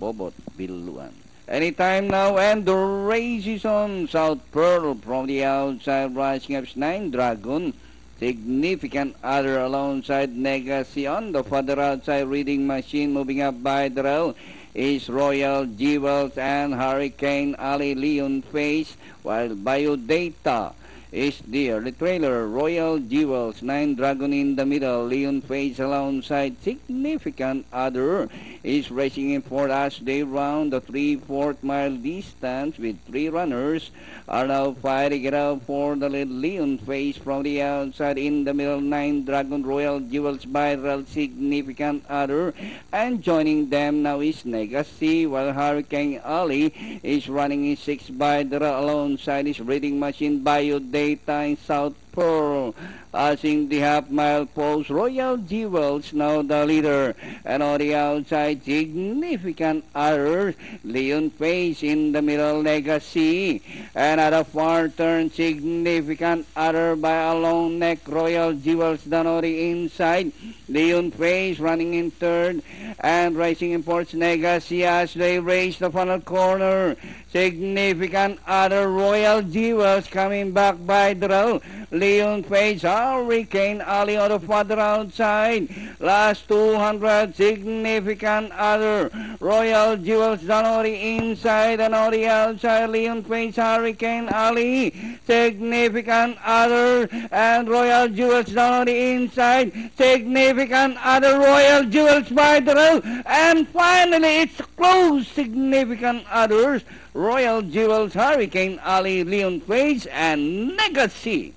Bobot Biluan. Anytime now, and the race is on. South Pearl from the outside, rising up 9 Dragon. Significant other alongside Negacion. The further outside reading machine moving up by the rail is Royal Jewels and Hurricane Ali Leon Face, while Biodata is there. The trailer, Royal Jewels, 9 Dragon in the middle, Leon Face alongside. Significant other is racing in for as they round the 3/4 mile distance with 3 runners are now fighting it out for the lead. Leon Face from the outside in the middle, 9 Dragon, Royal Jewels by rail, Significant other, and joining them now is Legacy, while Hurricane Ali is running in 6 by the rail alongside his reading machine Biodata in South Pearl. Passing the half-mile post, Royal Jewels now the leader. And on the outside, Significant other, Leon Face in the middle, Legacy. And at a far turn, Significant other by a long neck, Royal Jewels down on the inside. Leon Face running in third and racing in fourth, Legacy as they race the final corner. Significant other, Royal Jewels coming back by the rail. Leon Face, Hurricane Ali on the further outside. Last 200, Significant other, Royal Jewels down on the inside, and on the outside, Leon Face, Hurricane Ali, Significant other, and Royal Jewels down on the inside. Significant other, Royal Jewels by the rail, and finally it's close. Significant others, Royal Jewels, Hurricane Ali, Leon Face, and Legacy.